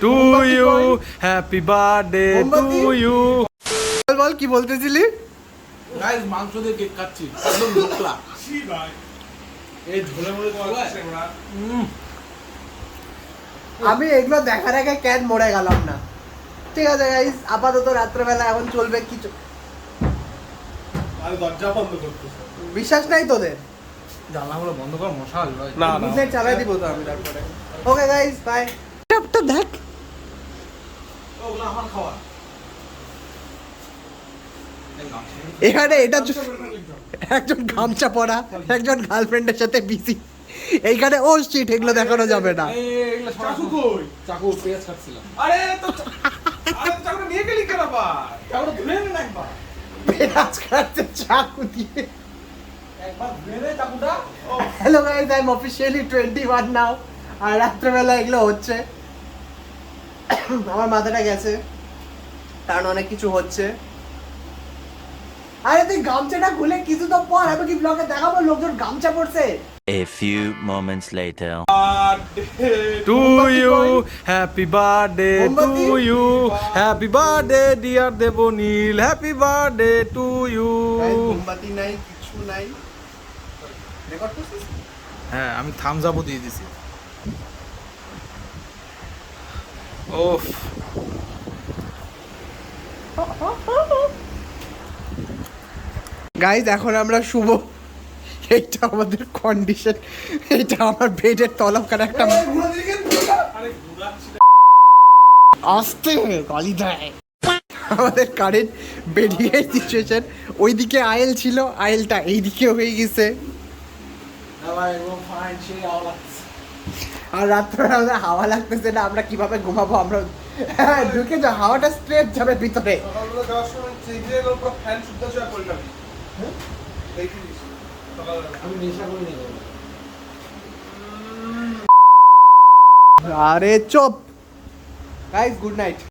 Two you, happy birthday to you. বল কি বলতেছিলি? গাইস মাংস দিয়ে কেক কাটছি, একদম ঢোকলা। এই ঝোলে মধ্যে আমি এগুলো দেখার আগে ক্যান মরে গেলাম না। ঠিক আছে গাইস, আপাতত রাত্রেবেলা এখন চলবে কিছু। আর দরজা বন্ধ করতেছে। বিশ্বাস নাই তোদের? জানলাগুলো বন্ধ কর, মশা আসবে। না না চালাই দিব তো আমি তারপরে। Okay guys bye. টপটা দেখ, ওগুলো আমার খাওয়া। এখানে এটা একজন গামছা পরা, একজন গার্লফ্রেন্ডের সাথে বিজি। এইখানে ও শিট, এগুলো দেখানো যাবে না। চাকু কই? চাকু পেঁয়াজ কাটছিলাম। আরে তো চাকুটা নিয়ে গেলি কেন আবার? চাকুটা ধুয়ে নে না একবার। পেঁয়াজ কাটতে চাকু দিয়ে। একবার ধুয়ে নে চাকুটা। Hello guys, I am officially 21 now. আর রাত্রেবেলা এগুলো হচ্ছে। আমার মাথাটা গেছে, কারণ অনেক কিছু হচ্ছে। আরে তুই গামছাটা খুলে কিছু তো পর, আমি কি ব্লগে দেখাবো লোকজন গামছা পরছে? A few moments later. To you, happy birthday to you, happy birthday dear Debnil, happy birthday to you. মোমবাতি নাই, কিছু নাই। রেকর্ড করছিস? হ্যাঁ, আমি থামস আপও দিয়ে দিছি। ওফ, গাইজ এখন আমরা শুভ। এইটা আমাদের কন্ডিশন, এটা আমার বেডের তলবকার একটা আসতে গালি দেয়। আমাদের কারেন্ট বেরিয়ে সিচুয়েশন, ওইদিকে আয়েল ছিল, আয়েলটা এইদিকে হয়ে গেছে। আর রাত্রে আমাদের হাওয়া লাগতেছে না, আমরা কিভাবে ঘুমাবো? আমরা হ্যাঁ ঢুকে যা, হাওয়াটা স্ট্রেট যাবে ভিতরে। আমি নেশা করি না। আরে চুপ গাইস, গুড নাইট।